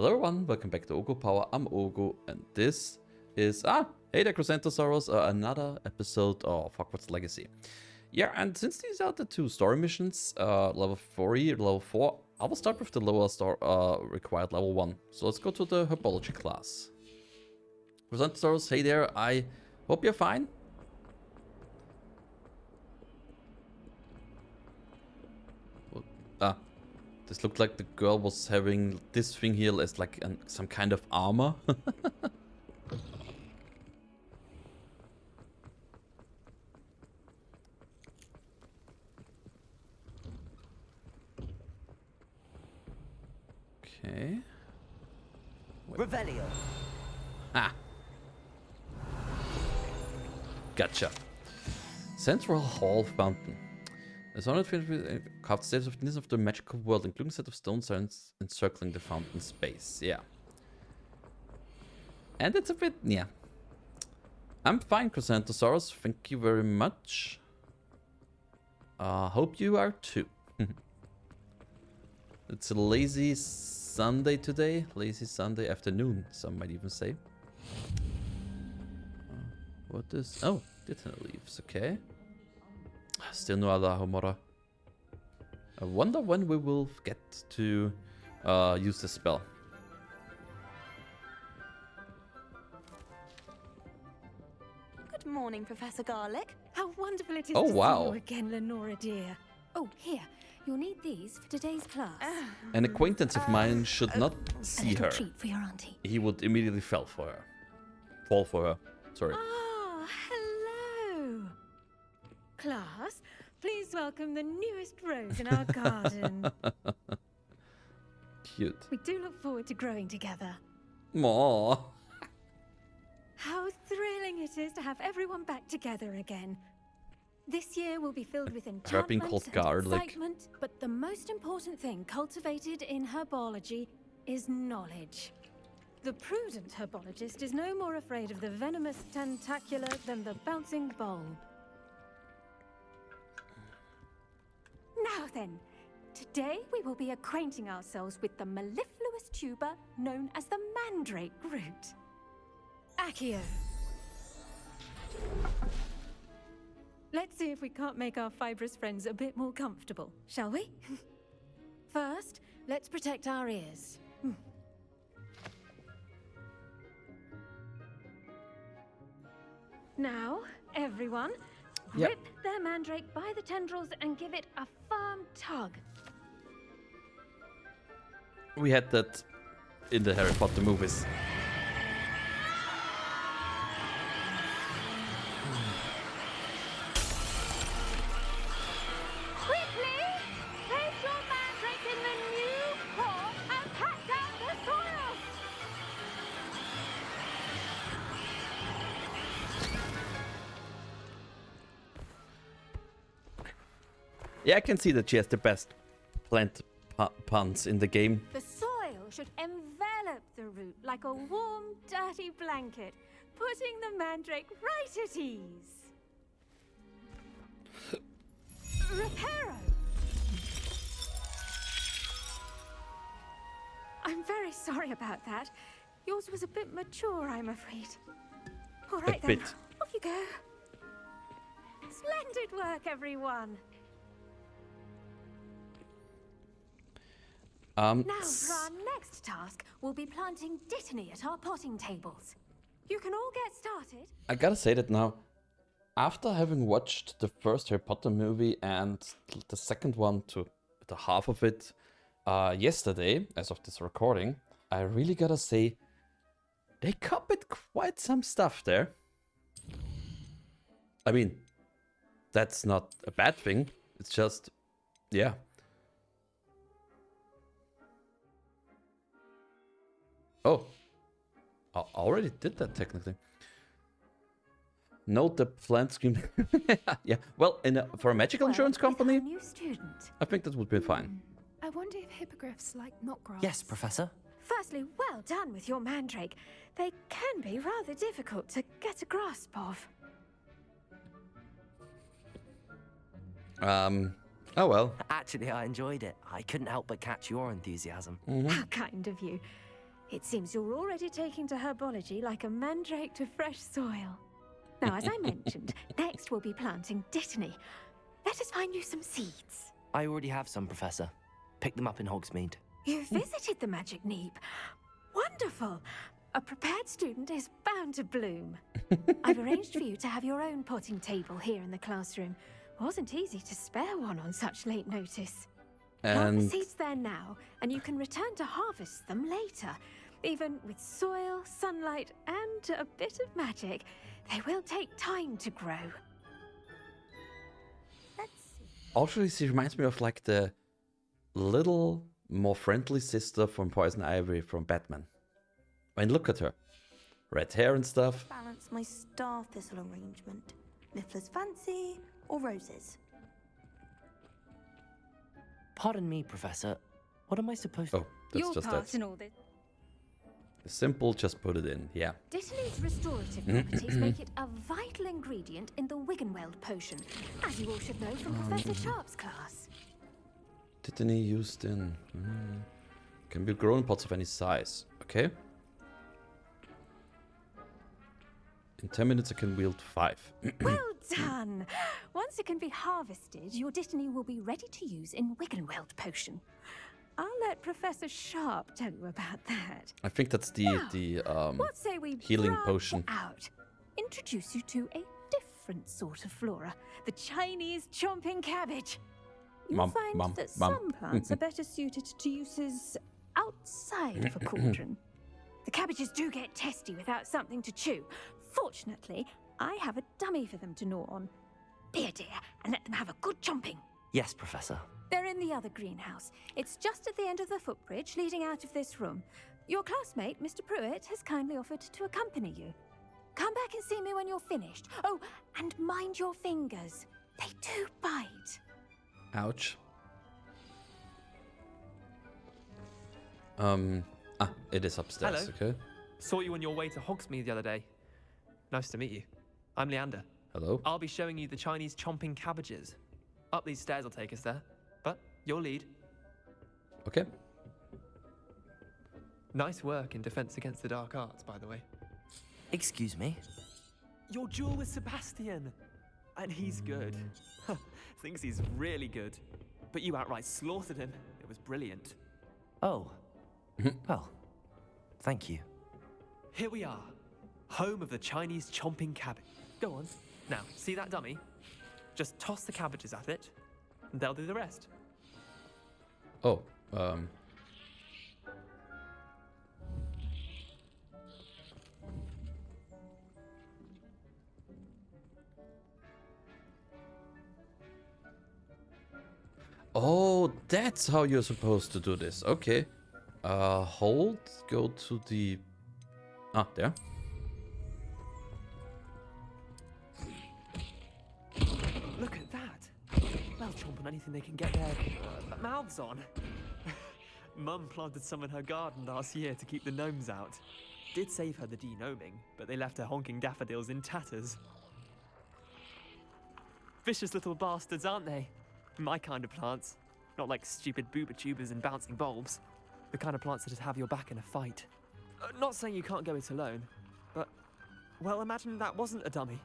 Hello everyone, welcome back to Oghupower. I'm Oghu, and this is hey there Chrysanthrosaurus, another episode of Hogwarts Legacy. Yeah, and since these are the two story missions, level 3, level 4, I will start with the lower required level 1. So let's go to the Herbology class. Chrysanthrosaurus, hey there, I hope you're fine. This looked like the girl was having this thing here as like some kind of armor. Okay. Revelio. Ah. Gotcha. Central Hall Fountain. There's 150 carved statues of the of the magical world, including a set of stone signs encircling the fountain space. Yeah. And it's a bit, yeah. I'm fine, Chrysanthrosaurus. Thank you very much. Hope you are too. It's a lazy Sunday today. Lazy Sunday afternoon, some might even say. What is... Oh, Ditana leaves, okay. Still no other Homora. I wonder when we will get to use the spell. Good morning, Professor Garlick. How wonderful it is Oh, to wow. see you again, Lenora dear. Oh, here. You'll need these for today's class. An acquaintance of mine should not A see little her. treat for your auntie. He would immediately fall for her. Sorry. Ah, hello. Class, please welcome the newest rose in our garden. Cute. We do look forward to growing together. Aww. How thrilling it is to have everyone back together again. This year will be filled with Herb being enchantment called and garlic. excitement, but the most important thing cultivated in herbology is knowledge. The prudent herbologist is no more afraid of the venomous tentacula than the bouncing bulb. Now then, today we will be acquainting ourselves with the mellifluous tuber known as the mandrake root. Accio. Let's see if we can't make our fibrous friends a bit more comfortable, shall we? First, let's protect our ears. Now, everyone, Yep. grip their mandrake by the tendrils and give it a firm tug. We had that in the Harry Potter movies. Quickly, place your mandrake in the new core and pat down the soil. Yeah, I can see that she has the best plant puns in the game. The soil should envelop the root like a warm, dirty blanket, putting the mandrake right at ease. Reparo! I'm very sorry about that. Yours was a bit mature, I'm afraid. All right then, bit. off you go. Splendid work, everyone. Now, for our next task, we'll be planting dittany at our potting tables. You can all get started. I gotta say that now, after having watched the first Harry Potter movie and the second one to the half of it yesterday, as of this recording, I really gotta say, they copied quite some stuff there. I mean, that's not a bad thing, it's just, yeah. Oh, I already did that technically. Note the plant scheme. Yeah, well, for a magical insurance company, New student. I think that would be fine. I wonder if hippogriffs like knot grass. Yes, Professor. Firstly, well done with your mandrake. They can be rather difficult to get a grasp of. Oh well. Actually, I enjoyed it. I couldn't help but catch your enthusiasm. How kind of you. It seems you're already taking to herbology like a mandrake to fresh soil. Now, as I mentioned, next we'll be planting dittany. Let us find you some seeds. I already have some, Professor. Pick them up in Hogsmeade. You've visited the Magic Neep. Wonderful. A prepared student is bound to bloom. I've arranged for you to have your own potting table here in the classroom. Wasn't easy to spare one on such late notice. Plant the And seeds there now, and you can return to harvest them later. Even with soil, sunlight, and a bit of magic, they will take time to grow. Let's see. actually, she reminds me of like the little, more friendly sister from Poison Ivy from Batman. I mean, look at her. Red hair and stuff. Balance my star thistle arrangement. Miffler's fancy or roses? Pardon me, Professor. What am I supposed to... Oh, that's Your just part that. in all this. Simple, just put it in. Yeah. Dittany's restorative properties make it a vital ingredient in the Wiggenweld potion, as you all should know from Professor Sharp's class. Dittany used in... can be grown in pots of any size. Okay. In 10 minutes I can wield 5. Well done! Once it can be harvested, your Dittany will be ready to use in Wiggenweld potion. I'll let Professor Sharp tell you about that. I think that's the What say we healing branch potion. out? Introduce you to a different sort of flora, the Chinese chomping cabbage. You'll Mum, find mum, that mum. some plants are better suited to uses outside of a cauldron. The cabbages do get testy without something to chew. Fortunately, I have a dummy for them to gnaw on. Be a dear and let them have a good chomping. Yes, Professor. They're in the other greenhouse. It's just at the end of the footbridge leading out of this room. Your classmate, Mr. Pruitt, has kindly offered to accompany you. Come back and see me when you're finished. Oh, and mind your fingers. They do bite. Ouch. It is upstairs, Hello. okay? Saw you on your way to Hogsmeade the other day. Nice to meet you. I'm Leander. Hello? I'll be showing you the Chinese chomping cabbages. Up these stairs will take us there. But you'll lead. Okay. Nice work in Defense Against the Dark Arts, by the way. Excuse me? Your duel with Sebastian. And he's good. Thinks he's really good. But you outright slaughtered him. It was brilliant. Oh. Well, thank you. Here we are. Home of the Chinese chomping cabbage. Go on. Now, see that dummy? Just toss the cabbages at it, and they'll do the rest. Oh, Oh, that's how you're supposed to do this. Okay. Hold, go to the... Ah, there. Look at that. They'll chomp on anything they can get their mouths on. Mum planted some in her garden last year to keep the gnomes out. Did save her the de-gnoming, but they left her honking daffodils in tatters. Vicious little bastards, aren't they? My kind of plants. Not like stupid booba tubers and bouncing bulbs. The kind of plants that'd have your back in a fight. Not saying you can't go it alone, but... Well, imagine that wasn't a dummy.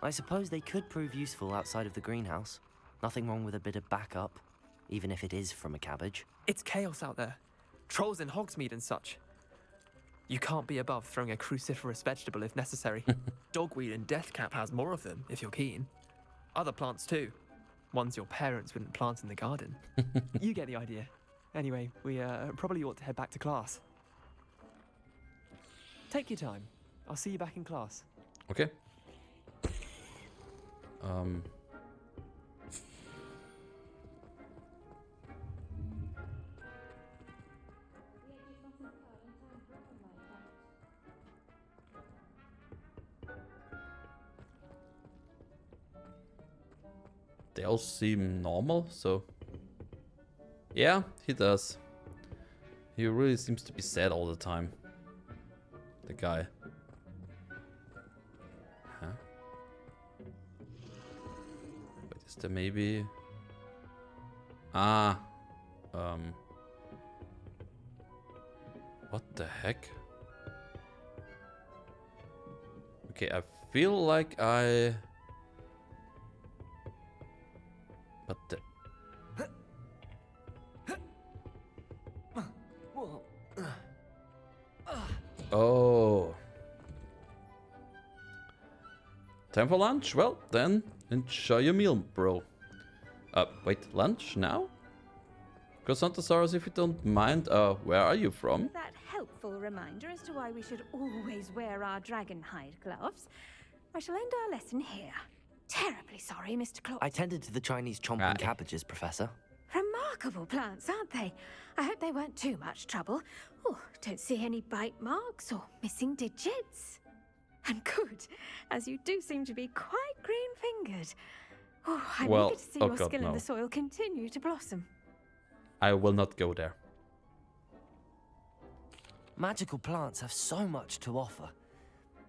I suppose they could prove useful outside of the greenhouse. Nothing wrong with a bit of backup, even if it is from a cabbage. It's chaos out there. Trolls in Hogsmeade and such. You can't be above throwing a cruciferous vegetable if necessary. Dogweed and deathcap has more of them, if you're keen. Other plants too. Ones your parents wouldn't plant in the garden. You get the idea. Anyway, we probably ought to head back to class. Take your time. I'll see you back in class. Okay. They all seem normal, so... Yeah, he does. He really seems to be sad all the time. The guy. Huh? Wait, is there maybe... Ah. What the heck? Okay, I feel like I... But the... Oh. Time for lunch? Well, then enjoy your meal, bro. Wait, lunch now? Croissantosaurus, if you don't mind, where are you from? That helpful reminder as to why we should always wear our dragon hide gloves. I shall end our lesson here. Terribly sorry, Mr. Claw. I tended to the Chinese chomping Aye. cabbages, Professor. Remarkable plants, aren't they? I hope they weren't too much trouble. Oh, don't see any bite marks or missing digits. And good, as you do seem to be quite green-fingered. Oh, I'm Well, eager to see oh your God, skill in no. the soil continue to blossom. I will not go there. Magical plants have so much to offer.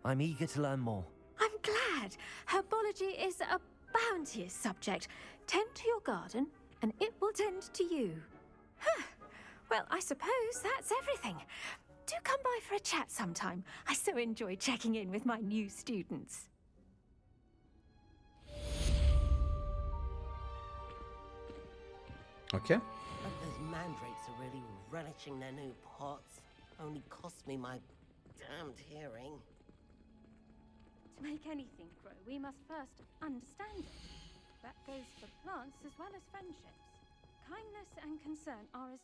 I'm eager to learn more. I'm glad. Herbology is a bounteous subject. Tend to your garden, and it will tend to you. Huh. Well, I suppose that's everything. Do come by for a chat sometime. I so enjoy checking in with my new students. Okay. But those mandrakes are really relishing their new pots. Only cost me my damned hearing. To make anything grow, we must first understand it. That goes for plants as well as friendships. Kindness and concern are as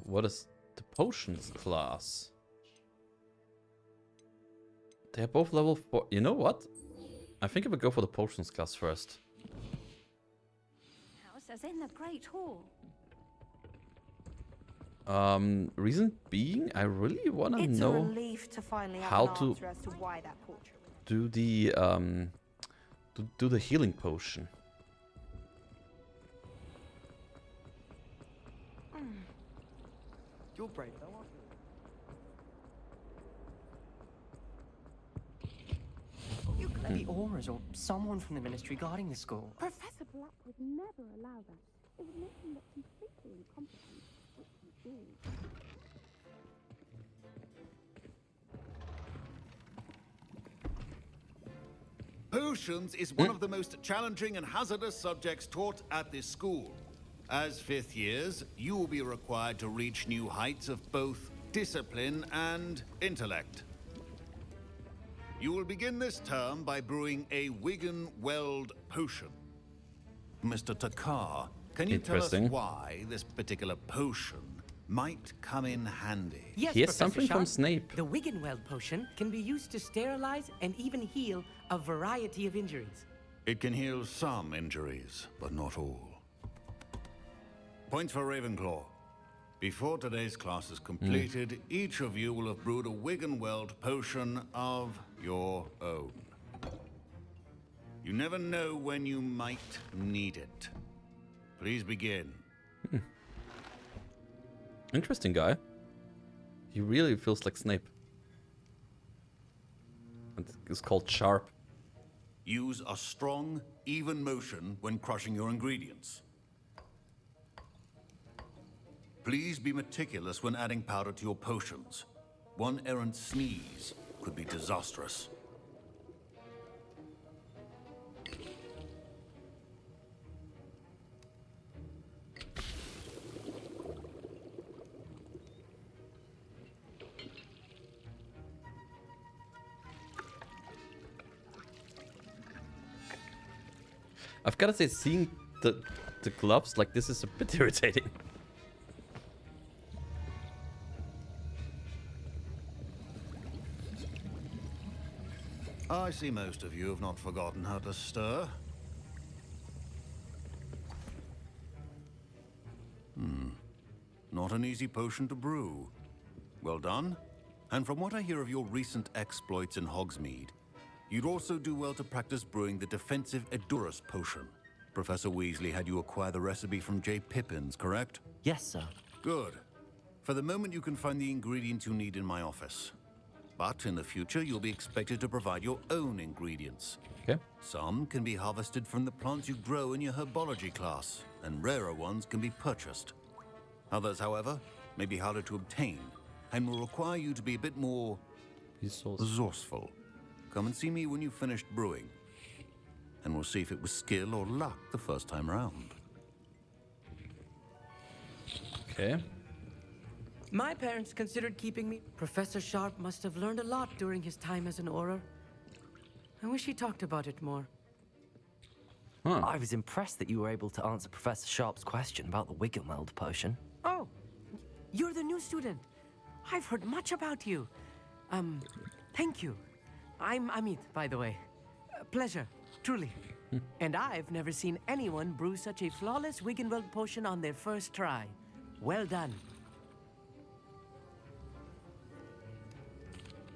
What is the potions class? They are both level 4. You know what? I think I would go for the potions class first. house as in the Great Hall. Reason being, I really want to It's a know relief to finally have how an to answer as to why that portrait was. do the do the healing potion. You're brave though, aren't you? You could be auras or someone from the ministry guarding the school. Professor Black would never allow that. It would make him look completely incompetent, which he is. Potions is one of the most challenging and hazardous subjects taught at this school. As fifth years, you will be required to reach new heights of both discipline and intellect. You will begin this term by brewing a Wigan-Weld potion. Mr. Takar, can you tell us Interesting. why this particular potion might come in handy? Yes, He has Professor something from Sharp. Snape. The Wiggenweld potion can be used to sterilize and even heal a variety of injuries. It can heal some injuries, but not all. Points for Ravenclaw. Before today's class is completed, each of you will have brewed a Wiggenweld potion of your own. You never know when you might need it. Please begin. Interesting guy. He really feels like Snape. And it's called Sharp. Use a strong, even motion when crushing your ingredients. Please be meticulous when adding powder to your potions. One errant sneeze could be disastrous. I've gotta say, seeing the gloves like this is a bit irritating. I see most of you have not forgotten how to stir. Not an easy potion to brew. Well done. And from what I hear of your recent exploits in Hogsmeade, you'd also do well to practice brewing the defensive Edurus potion. Professor Weasley had you acquire the recipe from J. Pippin's, correct? Yes, sir. Good. For the moment, you can find the ingredients you need in my office. But in the future, you'll be expected to provide your own ingredients. Okay. Some can be harvested from the plants you grow in your herbology class, and rarer ones can be purchased. Others, however, may be harder to obtain, and will require you to be a bit more resourceful. Come and see me when you've finished brewing, and we'll see if it was skill or luck the first time around. Okay. My parents considered keeping me. Professor Sharp must have learned a lot during his time as an Auror. I wish he talked about it more. Huh. I was impressed that you were able to answer Professor Sharp's question about the Wiggelmeld potion. Oh, you're the new student. I've heard much about you. Thank you. I'm Amit, by the way. Pleasure, truly. And I've never seen anyone brew such a flawless Wiggenweld potion on their first try. Well done.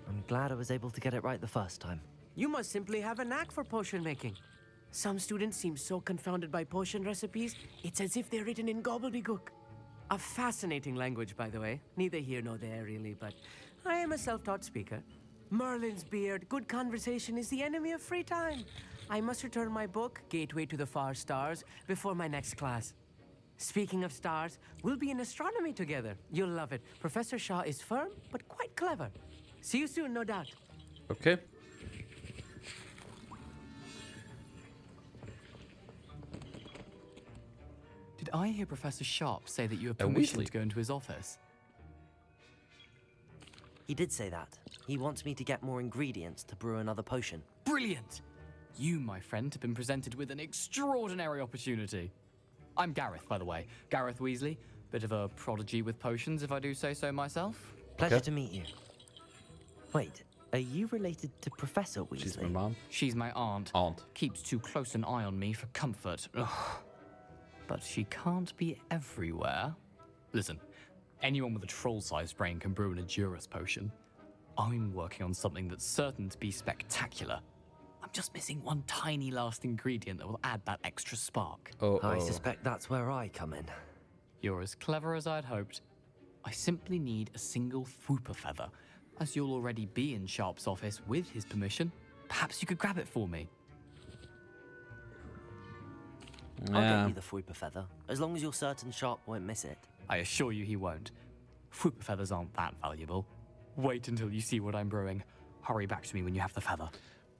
I'm glad I was able to get it right the first time. You must simply have a knack for potion making. Some students seem so confounded by potion recipes, it's as if they're written in gobbledygook. A fascinating language, by the way. Neither here nor there, really, but I am a self-taught speaker. Merlin's beard, good conversation is the enemy of free time. I must return my book, Gateway to the Far Stars, before my next class. Speaking of stars, we'll be in astronomy together. You'll love it. Professor Shaw is firm, but quite clever. See you soon, no doubt. Okay. Did I hear Professor Sharp say that you have permission Weasley. to go into his office? He did say that. He wants me to get more ingredients to brew another potion. Brilliant! You, my friend, have been presented with an extraordinary opportunity. I'm Gareth, by the way. Gareth Weasley. Bit of a prodigy with potions, if I do say so myself. Pleasure to meet you. Wait, are you related to Professor Weasley? She's my mom. She's my aunt. Aunt. Keeps too close an eye on me for comfort. Ugh. But she can't be everywhere. Listen, anyone with a troll-sized brain can brew an Edurus potion. I'm working on something that's certain to be spectacular. I'm just missing one tiny last ingredient that will add that extra spark. I suspect that's where I come in. You're as clever as I'd hoped. I simply need a single Fwooper feather. As you'll already be in Sharp's office with his permission, perhaps you could grab it for me. I'll get you the Fwooper feather, as long as you're certain Sharp won't miss it. I assure you he won't. Fwooper feathers aren't that valuable. Wait until you see what I'm brewing. Hurry back to me when you have the feather.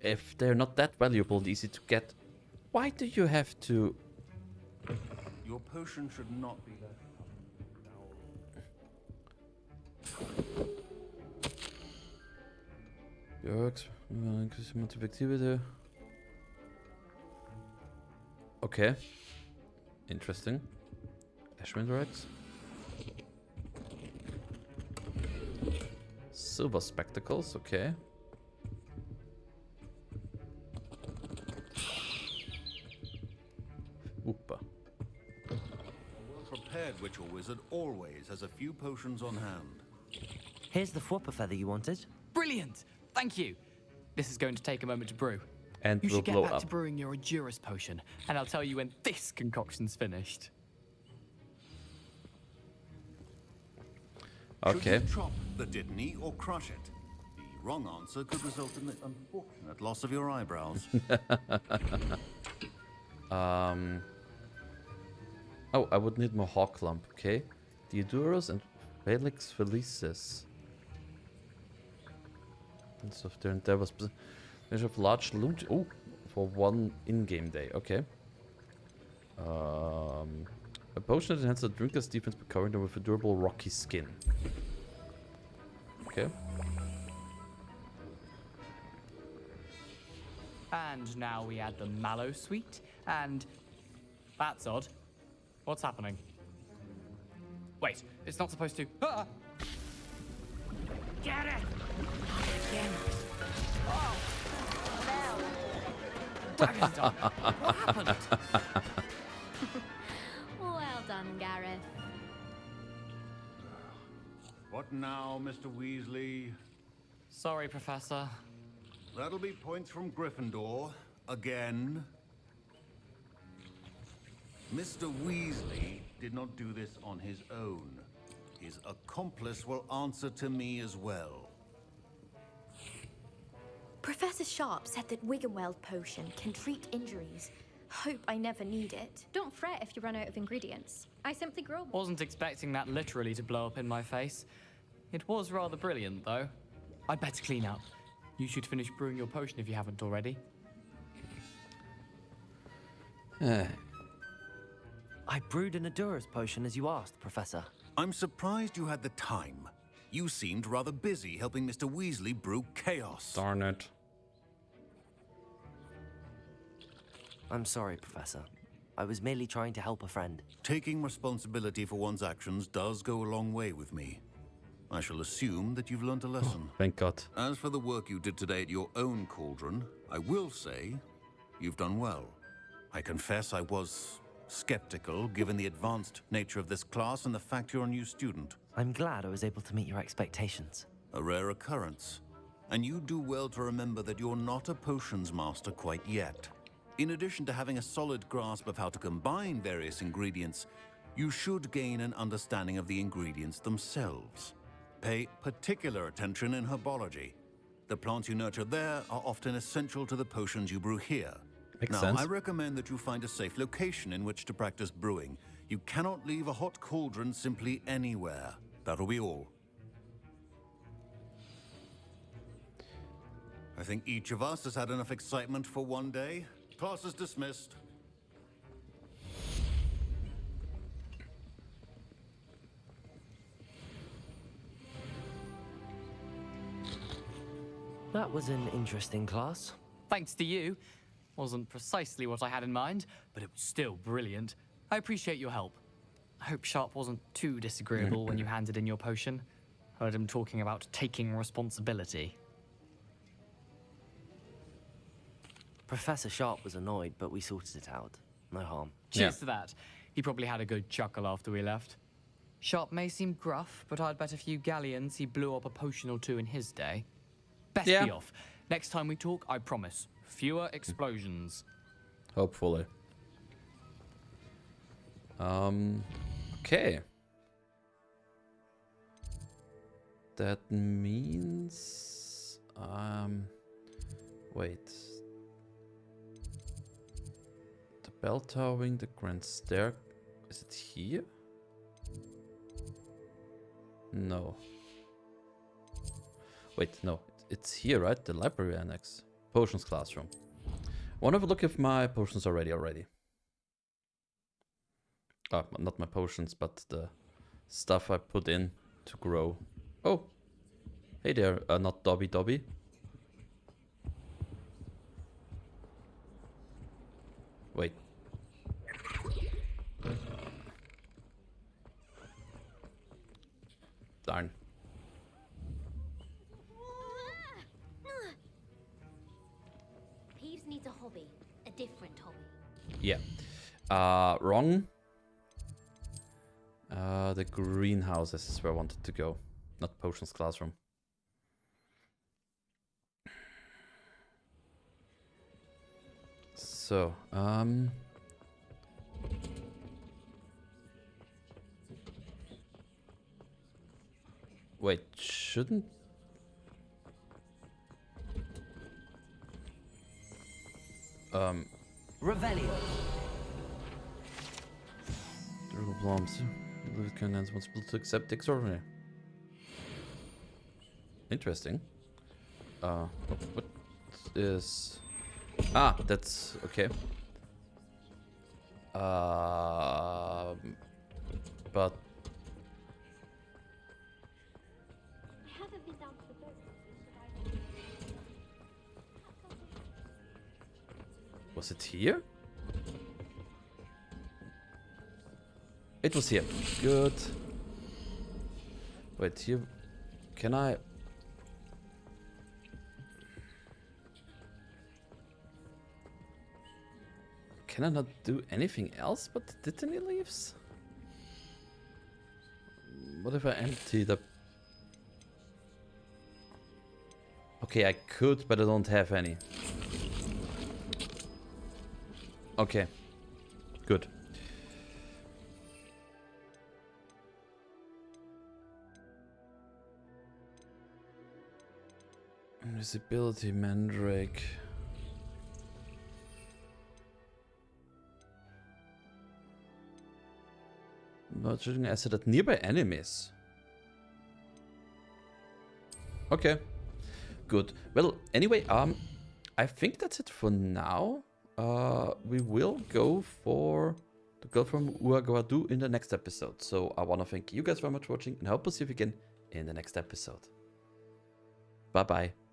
If they're not that valuable and easy to get, why do you have to... Your potion should not be that. Works. Okay. Interesting. Ashman Rex. Silver spectacles, okay. Oopa. A well-prepared witch or wizard always has a few potions on hand. Here's the Fwooper feather you wanted. Brilliant! Thank you. This is going to take a moment to brew. And you will should get blow back up. to brewing your Edurus potion, and I'll tell you when this concoction's finished. Okay. Should you chop the Dittany or crush it? The wrong answer could result in the unfortunate loss of your eyebrows. Oh, I would need more hawk lump, okay? Diodorus and Felix Felicis. So if their endeavors measure of large loot. Oh, for one in-game day, okay. A potion that enhances the drinker's defense by covering them with a durable rocky skin. Okay. And now we add the mallow sweet, and that's odd. What's happening? Wait, it's not supposed to. Ah! Get it! Oh! Dragon's done. What happened? Well done, Gareth. What now, Mr. Weasley? Sorry, Professor. That'll be points from Gryffindor. Again. Mr. Weasley did not do this on his own. His accomplice will answer to me as well. Professor Sharp said that Wiggenweld potion can treat injuries. Hope I never need it. Don't fret if you run out of ingredients. I simply grow. Wasn't expecting that literally to blow up in my face. It was rather brilliant, though. I'd better clean up. You should finish brewing your potion if you haven't already. I brewed an Adura's potion as you asked, Professor. I'm surprised you had the time. You seemed rather busy helping Mr. Weasley brew chaos. Darn it. I'm sorry, Professor. I was merely trying to help a friend. Taking responsibility for one's actions does go a long way with me. I shall assume that you've learned a lesson. Thank God. As for the work you did today at your own cauldron, I will say you've done well. I confess I was skeptical given the advanced nature of this class and the fact you're a new student. I'm glad I was able to meet your expectations. A rare occurrence. And you do well to remember that you're not a potions master quite yet. In addition to having a solid grasp of how to combine various ingredients, you should gain an understanding of the ingredients themselves. Pay particular attention in herbology. The plants you nurture there are often essential to the potions you brew here. Makes now, sense. I recommend that you find a safe location in which to practice brewing. You cannot leave a hot cauldron simply anywhere. That'll be all. I think each of us has had enough excitement for one day. Class is dismissed. That was an interesting class. Thanks to you. Wasn't precisely what I had in mind, but it was still brilliant. I appreciate your help. I hope Sharp wasn't too disagreeable when you handed in your potion. Heard him talking about taking responsibility. Professor Sharp was annoyed, but we sorted it out. No harm. Cheers to that. He probably had a good chuckle after we left. Sharp may seem gruff, but I'd bet a few galleons he blew up a potion or two in his day. Best be off. Next time we talk, I promise. Fewer explosions. Hopefully. Okay. That means... wait. The bell towering, the grand stair... Is it here? No. Wait, no. It's here, right? The library annex. Potions classroom. Wanna have a look if my potions are ready already. Not my potions, but the stuff I put in to grow. Oh! Hey there, not Dobby Dobby. Wait. Darn. Peeves needs a hobby. A different hobby. Yeah. Wrong. The greenhouses is where I wanted to go. Not potions classroom. So, wait, shouldn't... Revelio. Durable plums. With canons responsible to accept the extraordinary. Interesting. What is... Ah, that's okay. But... Was it here? It was here. Good. Wait, here... Can I... Can I not do anything else but the dittany leaves? What if I empty the... Okay, I could, but I don't have any. Okay. Good. Invisibility Mandrake. Not shooting acid at nearby enemies. Okay. Good. Well, anyway, I think that's it for now. We will go for the girl from Oghupower in the next episode. So I want to thank you guys very much for watching and hope to see you again in the next episode. Bye bye.